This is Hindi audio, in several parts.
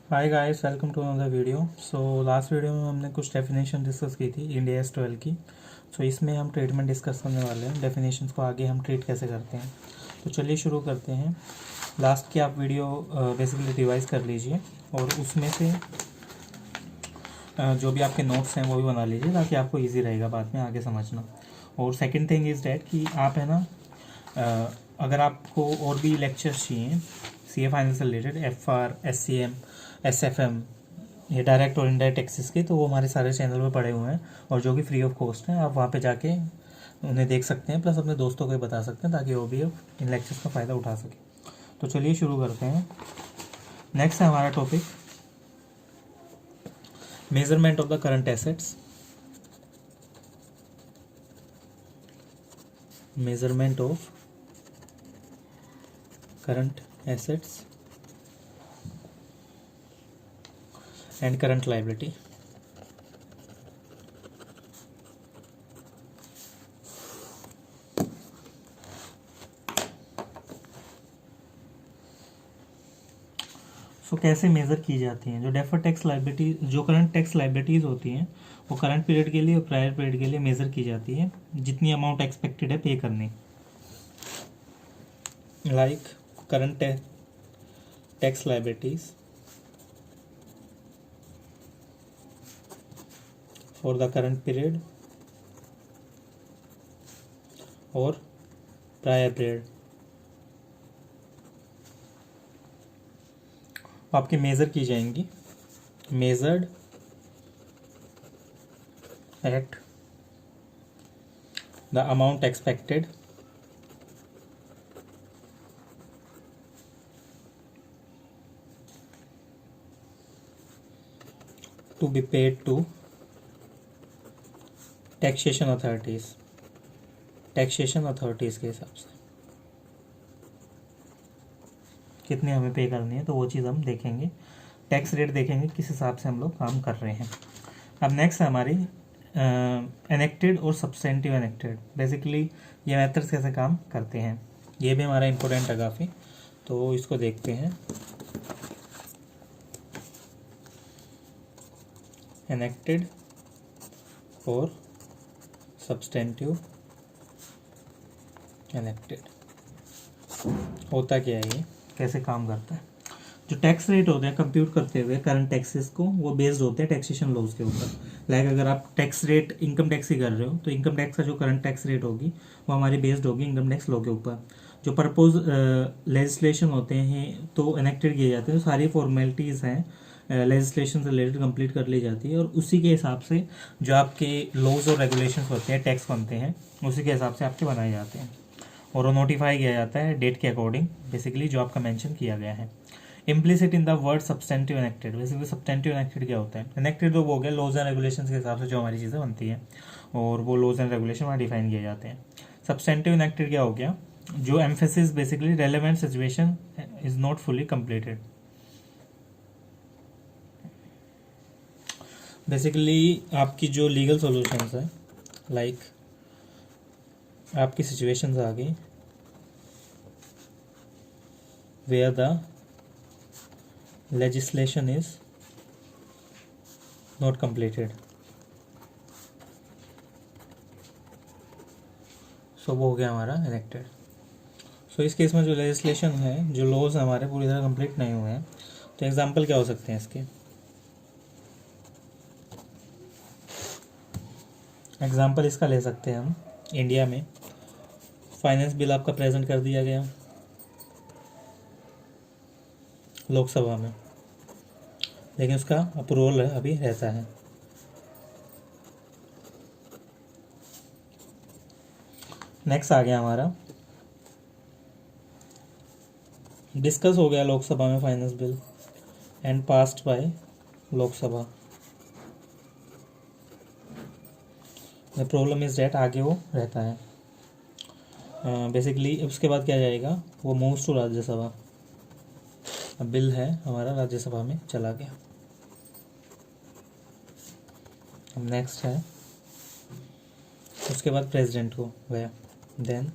Hi guys, welcome to another video. So last video में हमने कुछ डेफिनेशन डिस्कस की थी इंड AS 12 की। सो इसमें हम ट्रीटमेंट डिस्कस करने वाले हैं, डेफिनेशंस को आगे हम ट्रीट कैसे करते हैं। तो चलिए शुरू करते हैं। लास्ट की आप वीडियो बेसिकली रिवाइज कर लीजिए और उसमें से जो भी आपके नोट्स हैं वो भी बना लीजिए ताकि आपको ईजी रहेगा बाद में आगे समझना। और सेकेंड थिंग इज़ डैट कि आप है ना, अगर आपको और भी लेक्चर्स चाहिए CA फाइनेंस से रिलेटेड, FR, SCM, SFM, ये डायरेक्ट और इनडायरेक्ट टैक्सेस के, तो वो हमारे सारे चैनल पे पड़े हुए हैं और जो कि फ्री ऑफ कॉस्ट हैं। आप वहाँ पे जाके उन्हें देख सकते हैं, प्लस अपने दोस्तों को भी बता सकते हैं ताकि वो भी इन लेक्चर्स का फ़ायदा उठा सके। तो चलिए शुरू करते हैं। नेक्स्ट है हमारा topic measurement of the current assets. Measurement of current assets and current liability. So कैसे मेज़र की जाती हैं? जो डेफर्ड टैक्स लायबिलिटी, जो करंट टैक्स लायबिलिटीज़ होती हैं वो करंट पीरियड के लिए और प्रायर पीरियड के लिए मेज़र की जाती है जितनी अमाउंट एक्सपेक्टेड है पे करनी। Like current tax liabilities for the current period और प्रायर पीरियड आपकी मेज़र की जाएंगी। Measured at the amount expected to be paid to taxation authorities. Taxation authorities के हिसाब से कितनी हमें पे करनी है, तो वो चीज़ हम देखेंगे। टैक्स रेट देखेंगे किस हिसाब से हम लोग काम कर रहे हैं। अब नेक्स्ट है हमारी एनेक्टेड और सब्सटेंटिव एनेक्टेड। बेसिकली ये मेथड्स कैसे काम करते हैं, ये भी हमारा इम्पोर्टेंट है काफ़ी, तो इसको देखते हैं। एनेक्टेड और सब्सटेंटिव एनेक्टेड होता क्या है, ये कैसे काम करता है। जो टैक्स रेट होते हैं कंप्यूट करते हुए करंट टैक्सेस को, वो बेस्ड होते हैं टैक्सेशन लॉज के ऊपर। लाइक अगर आप टैक्स रेट इनकम टैक्स ही कर रहे हो तो इनकम टैक्स का जो करंट टैक्स रेट होगी वो हमारी बेस्ड होगी इनकम टैक्स लॉ के ऊपर। जो प्रपोज लेजिस्लेशन होते हैं तो एनेक्टेड किए जाते हैं, सारी फॉर्मेलिटीज़ हैं लेजिस्लेशन से रिलेटेड कंप्लीट कर ली जाती है और उसी के हिसाब से जो आपके लॉज और रेगुलेशंस होते हैं, टैक्स बनते हैं, उसी के हिसाब से आपके बनाए जाते हैं और वो नोटिफाई किया जाता है डेट के अकॉर्डिंग, बेसिकली जो आपका मेंशन किया गया है। Implicit in the word substantive enacted. Basically substantive enacted क्या होता है? एनेक्टेड तो वो हो गया लॉज एंड रेगुलेशंस के हिसाब से जो हमारी चीज़ें बनती हैं और वो लॉज एंड रेगुलेशन वहाँ डिफाइन किए जाते हैं। सब्सटेंटिव एनेक्टेड क्या हो गया? जो emphasis basically relevant situation is not fully completed. Basically आपकी जो लीगल सॉल्यूशंस है, लाइक आपकी सिचुएशंस आ गई where the legislation is not completed, so वो हो गया हमारा elected। सो इस केस में जो लेजिस्लेशन है, जो लॉज हमारे पूरी तरह कंप्लीट नहीं हुए हैं, तो एग्जांपल क्या हो सकते हैं इसके? एग्जांपल इसका ले सकते हैं हम, इंडिया में फाइनेंस बिल आपका प्रेजेंट कर दिया गया लोकसभा में, लेकिन उसका अप्रूवल अभी रहता है। नेक्स्ट आ गया हमारा, डिस्कस हो गया लोकसभा में finance bill and passed by Lok Sabha. The problem is that आगे वो रहता है। बेसिकली उसके बाद क्या जाएगा, वो मूव्स टू राज्यसभा। अब बिल है हमारा राज्यसभा में चला गया। अब नेक्स्ट है, उसके बाद प्रेसिडेंट को गया, देन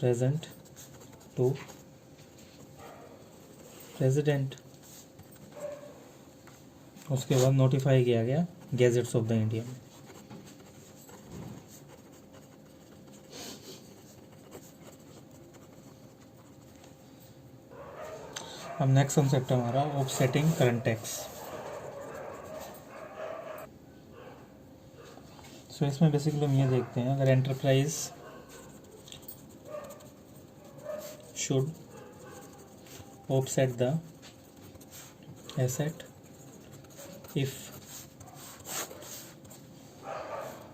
प्रेजेंट टू प्रेसिडेंट, उसके बाद नोटिफाई किया गया गैजेट्स ऑफ द इंडिया में। अब नेक्स्ट कंसेप्ट हमारा ऑफसेटिंग करंट टैक्स। सो इसमें बेसिकली हम ये देखते हैं, अगर enterprise should offset the asset if,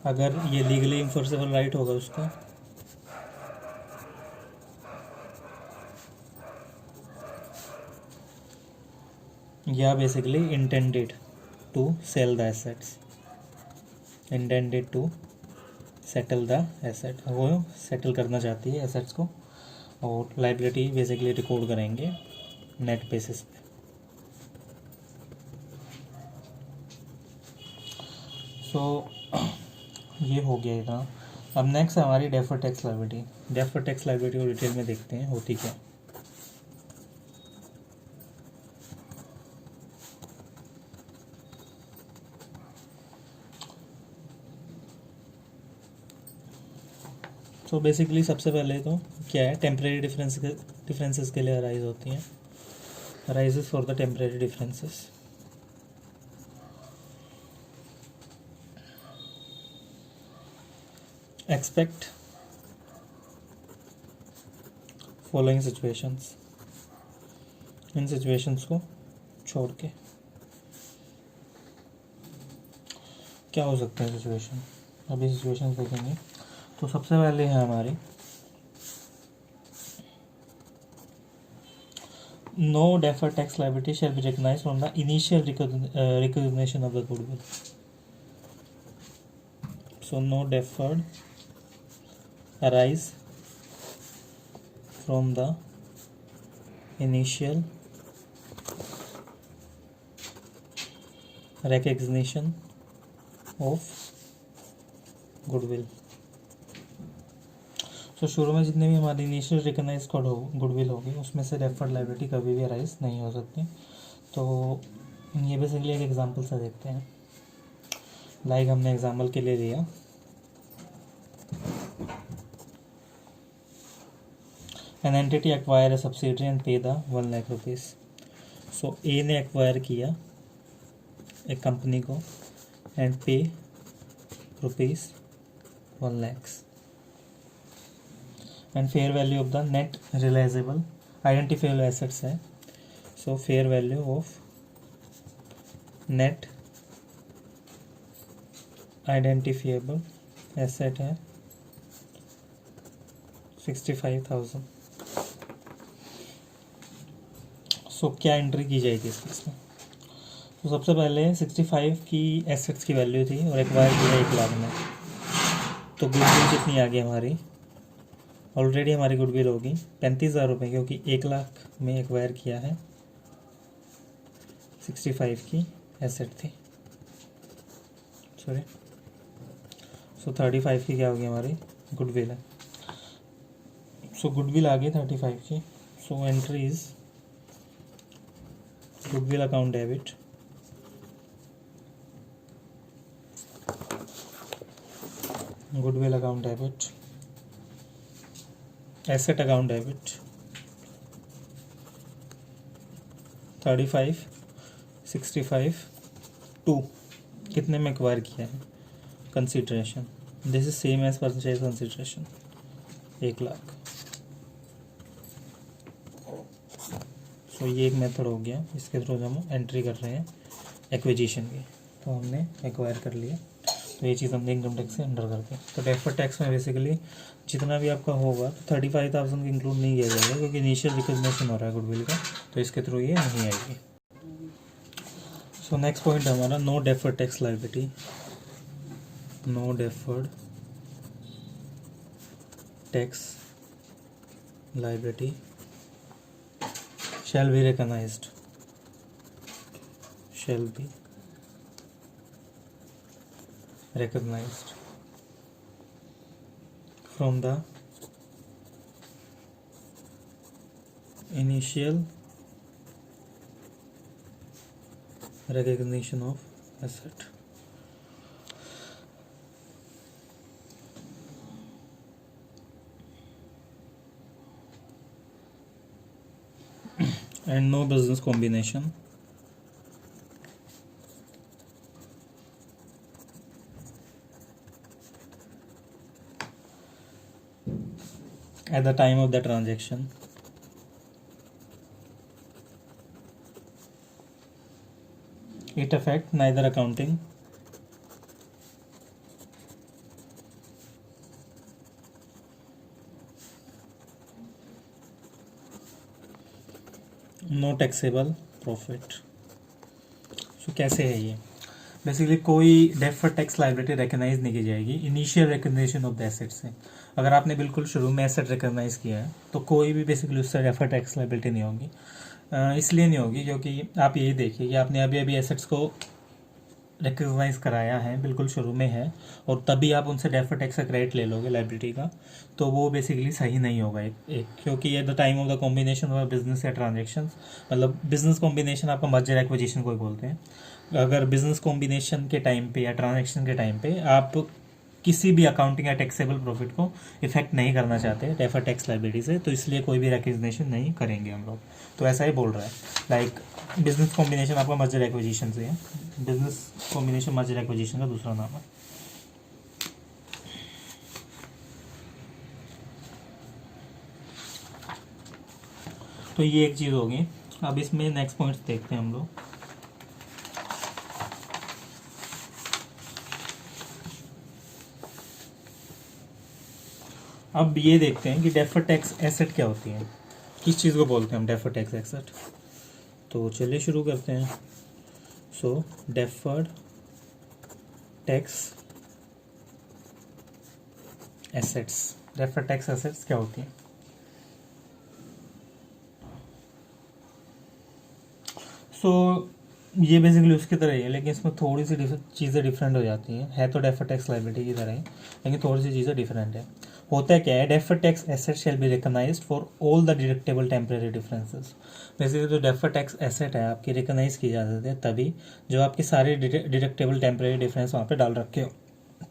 अगर ये लीगली इन्फोर्सेबल राइट होगा उसका, या basically intended to sell the assets, intended to settle the asset, वो सेटल करना चाहती है एसेट्स को, और लाइबिलिटी बेसिकली रिकॉर्ड करेंगे नेट बेसिस पे। सो ये हो गया इतना। अब नेक्स्ट हमारी defer tax liability. Defer tax liability को डिटेल में देखते हैं होती क्या। तो बेसिकली सबसे पहले तो क्या है, टेम्परेरी डिफरेंसेस के लिए अराइज होती हैं, arises for the temporary differences. Expect following situations, in situations को छोड़ के क्या हो सकते हैं सिचुएशन, अभी सिचुएशंस देखेंगे। तो सबसे पहले है हमारी no deferred tax liability shall be recognized from the initial recognition of the goodwill. So no deferred arise from the initial recognition of goodwill। तो शुरू में जितने भी हमारी इनिशियल रिकॉग्नाइज गुडविल होगी उसमें से डेफर्ड लायबिलिटी कभी भी अराइज नहीं हो सकती। तो ये बेसिकली एक एग्जांपल से देखते हैं, लाइक हमने एग्जांपल के लिए लिया an entity acquire a subsidiary and pay the 1 lakh rupees. So A ने एक्वायर किया एक कंपनी को and pay rupees 1 lakhs and fair value of the net realisable identifiable assets है। So fair value of net identifiable asset है 65,000। सो क्या एंट्री की जाएगी इस केस में। तो सबसे पहले 65 की एसेट्स की वैल्यू थी और एक्वायर किया 1 लाख में, तो गुडविल कितनी आ गई हमारी, ऑलरेडी हमारी गुडविल होगी 35,000 रुपये, क्योंकि 1 लाख में एक्वायर किया है, 65 की एसेट थी, सॉरी। सो 35 की क्या होगी हमारी गुडविल है। सो गुडविल आ गई 35 की। So entry is goodwill account debit, goodwill account debit, asset account debit 35 65 2 कितने में एक्वायर किया है consideration, this is same as purchase consideration 1 lakh. तो ये एक मेथड हो गया, इसके थ्रू हम एंट्री कर रहे हैं एक्विजिशन की। तो हमने एक्वायर कर लिया, तो ये चीज़ हमने इनकम टैक्स से अंडर करते हैं। तो डेफर्ड टैक्स में बेसिकली जितना भी आपका होगा तो 35,000 इंक्लूड नहीं किया जाएगा, क्योंकि इनिशियल रिकॉग्निशन हो रहा है गुडविल का, तो इसके थ्रू ये नहीं आएगी। सो नेक्स्ट पॉइंट हमारा no deferred tax liability. No deferred tax liability shall be recognized from the initial recognition of asset. And no business combination at the time of the transaction. It affect neither accounting nor taxable profit. So कैसे है ये? बेसिकली कोई डेफर्ड टैक्स लाइबिलिटी रिकॉग्नाइज नहीं की जाएगी initial recognition of the asset से। अगर आपने बिल्कुल शुरू में एसेट रिकॉग्नाइज किया है तो कोई भी बेसिकली उससे डेफर्ड टैक्स लाइबिलिटी नहीं होगी। इसलिए नहीं होगी क्योंकि आप यही देखिए कि आपने अभी अभी एसेट्स को रिकॉग्नाइज कराया है, बिल्कुल शुरू में है, और तभी आप उनसे डेफर्ड टैक्स का क्रेडिट ले लोगे लाइबिलिटी का, तो वो बेसिकली सही नहीं होगा एक क्योंकि at the time of the combination of business या ट्रांजेक्शन, मतलब बिजनेस कॉम्बिनेशन आपका मर्जर एक्विजिशन को बोलते हैं। अगर बिजनेस कॉम्बिनेशन के टाइम पे या ट्रांजेक्शन के टाइम पे आप किसी भी अकाउंटिंग या टैक्सेबल प्रॉफिट को इफेक्ट नहीं करना चाहते डेफर्ड टैक्स लाइबिलिटी से, तो इसलिए कोई भी रिकग्निशन नहीं करेंगे हम लोग। तो ऐसा ही बोल रहा है, लाइक बिजनेस कॉम्बिनेशन आपका मर्जर एक्विजिशन से है, बिजनेस कॉम्बिनेशन मर्जर एक्विजिशन का दूसरा नाम है। तो ये एक चीज़ होगी। अब इसमें नेक्स्ट पॉइंट्स देखते हैं हम लोग। अब ये देखते हैं कि डेफर्ड टैक्स एसेट क्या होती है, किस चीज़ को बोलते हैं हम डेफर्ड टैक्स एसेट। तो चलिए शुरू करते हैं। So deferred tax assets, deferred tax assets क्या होती हैं? सो ये बेसिकली उसकी तरह ही है, लेकिन इसमें थोड़ी सी चीज़ें डिफरेंट हो जाती हैं। है तो डेफर्ड टैक्स लाइबिलिटी की तरह ही, लेकिन थोड़ी सी चीज़ें डिफरेंट है। होता है क्या है, deferred tax asset shall be recognized for all the deductible temporary differences. Basically जो डेफर्ड टैक्स एसेट है आपकी रिकॉग्नाइज की जाती है तभी जो आपके सारे डिडक्टेबल टेम्परेरी डिफरेंस वहाँ पे डाल रखे हो,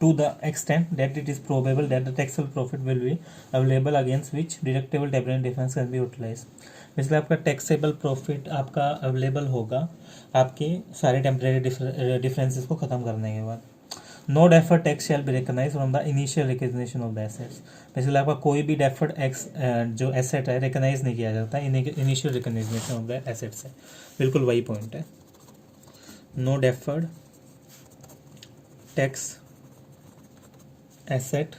to the extent that it is probable that the taxable profit will be available against which deductible temporary difference can be utilized। इसलिए आपका टैक्सेबल प्रॉफिट आपका अवेलेबल होगा आपके सारे टेम्परेरी डिफरेंसेस को ख़त्म करने के बाद। No deferred tax shall be recognize from the initial recognition of the assets. Basically आपका कोई भी डेफर्ड एक्स जो एसेट है रिकॉग्नाइज नहीं किया जाता initial recognition of the asset से। बिल्कुल वही पॉइंट है। No deferred tax asset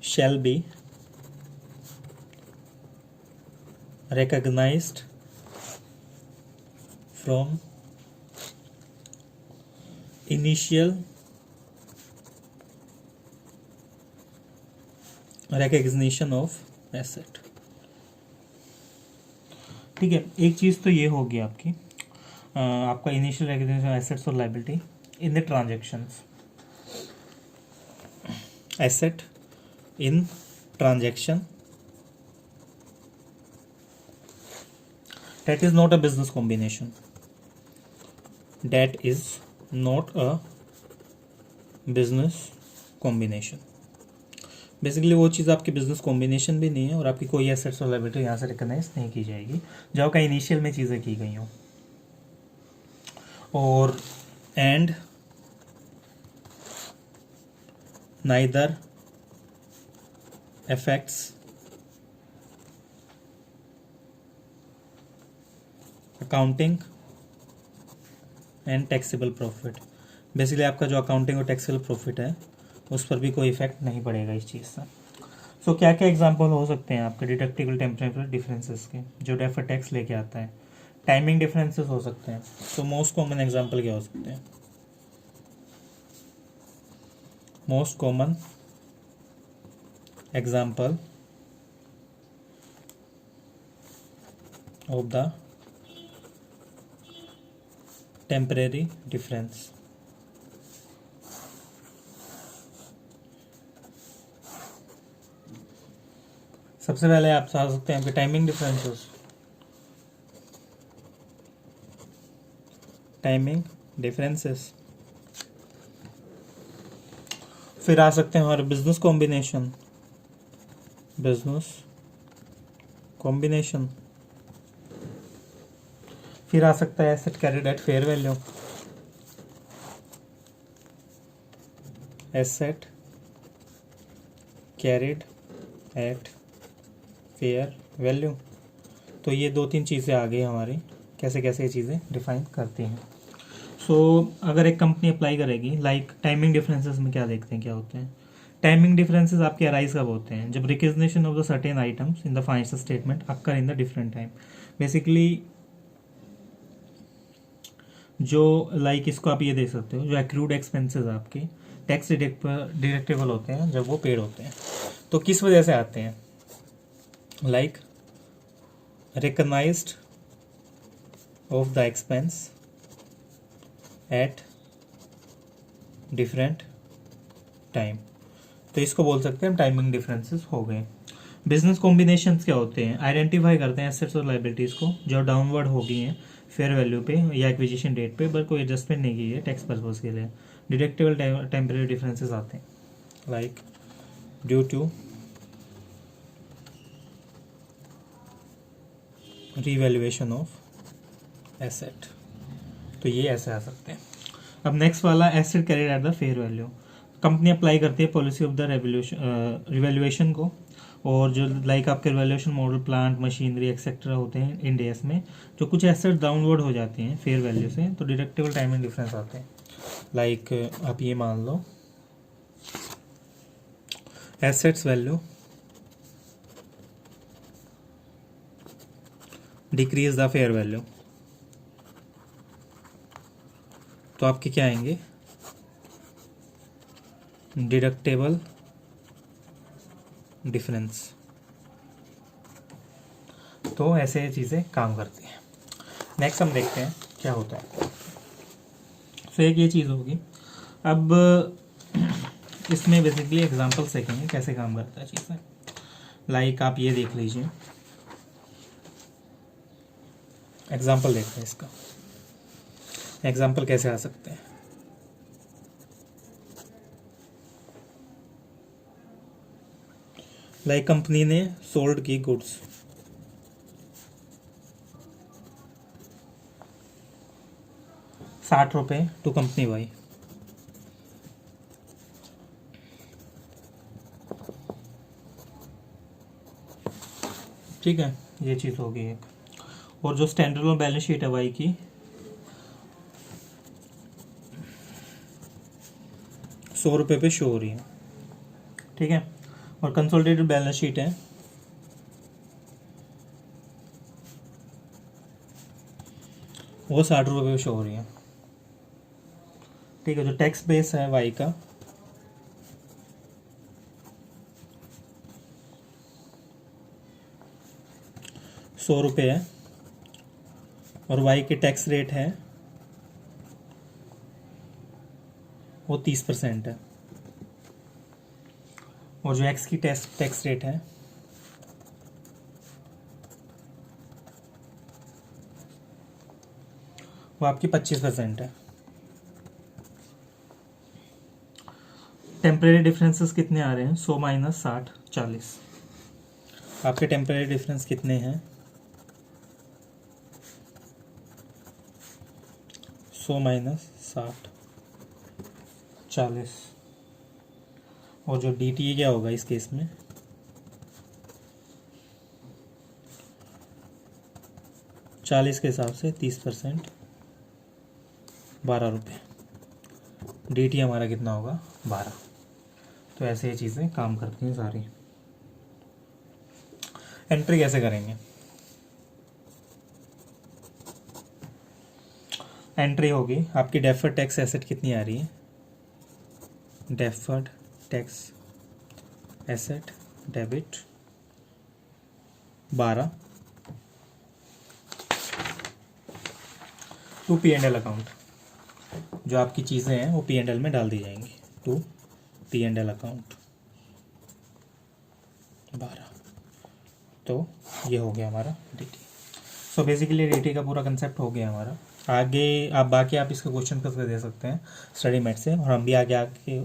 shall be recognized from initial recognition of asset। ठीक है, एक चीज़ तो ये होगी आपकी आपका इनिशियल रिकॉग्निशन ऑफ एसेट्स और liability in the transactions. asset in transaction that is not a business combination, that is not a business combination। Basically वो चीज़ आपकी बिजनेस कॉम्बिनेशन भी नहीं है और आपकी कोई एसेट्स और लायबिलिटी यहाँ से रिकॉग्नाइज नहीं की जाएगी जो आपका इनिशियल में चीज़ें की गई हों। और and neither affects accounting and taxable profit। Basically आपका जो अकाउंटिंग और टैक्सेबल प्रॉफिट है उस पर भी कोई इफेक्ट नहीं पड़ेगा इस चीज़ से। सो क्या क्या एग्जांपल हो सकते हैं आपके डिडक्टिबल टेम्परेरी डिफरेंसेस के जो डेफर्ड टैक्स लेके आता है? टाइमिंग डिफरेंसेस हो सकते हैं। तो मोस्ट कॉमन एग्जांपल क्या हो सकते हैं? Most common example of the temporary difference। सबसे पहले आप समझ सकते हैं आपके टाइमिंग डिफरेंसेस। Timing differences. फिर आ सकते हैं हमारे बिजनेस कॉम्बिनेशन, बिजनेस कॉम्बिनेशन। फिर आ सकता है asset carried at fair value, asset carried at fair value. तो ये 2-3 चीज़ें आ गई हमारी, कैसे कैसे ये चीज़ें डिफाइन करती हैं। सो अगर एक कंपनी अप्लाई करेगी, लाइक टाइमिंग डिफरेंसेस में क्या देखते हैं, क्या होते हैं टाइमिंग डिफरेंसेस आपके अराइज कब होते हैं, जब recognition of the certain items in the financial statement occur in the different time. Basically जो लाइक इसको आप ये देख सकते हो, जो एक्रूड एक्सपेंसेस आपके टैक्स डिडक्टेबल होते हैं जब वो पेड होते हैं, तो किस वजह से आते हैं, like recognized of the expense at different time. तो इसको बोल सकते हैं हम टाइमिंग डिफरेंसेस हो गए। बिजनेस कॉम्बिनेशंस क्या होते हैं, आइडेंटिफाई करते हैं एसेट्स और लाइबिलिटीज़ को जो डाउनवर्ड हो गई हैं फेयर वैल्यू पे या एक्विजिशन डेट पे, पर कोई एडजस्टमेंट नहीं की है टैक्स पर्पज के लिए। डिडक्टेबल टेम्परेरी डिफरेंसेस आते हैं, like due to revaluation of asset. तो ये ऐसे आ सकते हैं। अब नेक्स्ट वाला asset carried at the fair value. Company apply करती है पॉलिसी ऑफ द रिवैल्यूएशन को, और जो लाइक आपके revaluation model plant machinery etcetera होते हैं इंडियस में, जो कुछ एसेट डाउनवर्ड हो जाते हैं फेयर वैल्यू से, तो डिडक्टेबल टाइमिंग डिफरेंस आते हैं। लाइक आप ये मान लो assets value decrease the fair value, तो आपके क्या आएंगे, डिडक्टेबल डिफरेंस। तो ऐसे चीज़ें काम करती हैं। नेक्स्ट हम देखते हैं क्या होता है। तो एक ये चीज़ होगी। अब इसमें बेसिकली एग्जांपल्स देखेंगे कैसे काम करता है चीज़ें। लाइक आप ये देख लीजिए, एग्जांपल देखते हैं इसका। एग्जांपल कैसे आ सकते हैं, लाइक कंपनी ने सोल्ड की गुड्स, ₹60 टू कंपनी वाई। ठीक है, ये चीज़ होगी एक। और जो स्टैंडर्ड में बैलेंस शीट है वाई की, ₹100 पे शो हो रही है। ठीक है, और कंसोलिडेटेड बैलेंस शीट है वो ₹60 पे शो हो रही है। ठीक है, जो टैक्स बेस है वाई का ₹100 है, और वाई के टैक्स रेट है वो 30% है, और जो एक्स की टैक्स रेट है वो आपकी 25% है। टेम्परेरी डिफरेंसेस कितने आ रहे हैं, 100 माइनस 60 40। आपके टेम्परेरी डिफरेंस कितने हैं, 100 माइनस 60 40। और जो डी टी क्या होगा इस केस में, ₹40 के हिसाब से 30% ₹12। डी टी हमारा कितना होगा, 12। तो ऐसे ये चीज़ें काम करती हैं सारी। एंट्री कैसे करेंगे, एंट्री होगी आपकी डेफर्ड टैक्स एसेट कितनी आ रही है, deferred tax asset debit 12 to P&L account. जो आपकी चीज़ें हैं वो P&L में डाल दी जाएंगी, टू P&L अकाउंट 12। तो ये हो गया हमारा DT। सो बेसिकली रेटी का पूरा कंसेप्ट हो गया हमारा। आगे आप बाकी आप इसका क्वेश्चन करके दे सकते हैं स्टडी मैट से, और हम भी आगे आके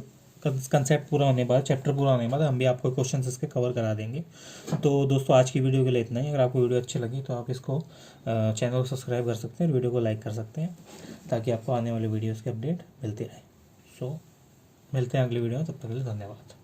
कंसेप्ट पूरा होने के बाद, चैप्टर पूरा होने के बाद हम भी आपको क्वेश्चंस इसके कवर करा देंगे। तो दोस्तों आज की वीडियो के लिए इतना ही। अगर आपको वीडियो अच्छी लगी तो आप इसको चैनल को सब्सक्राइब कर सकते हैं और वीडियो को लाइक कर सकते हैं, ताकि आपको आने वाले वीडियोज़ के अपडेट मिलती रहे। सो मिलते हैं अगली वीडियो में, तब तक के लिए धन्यवाद।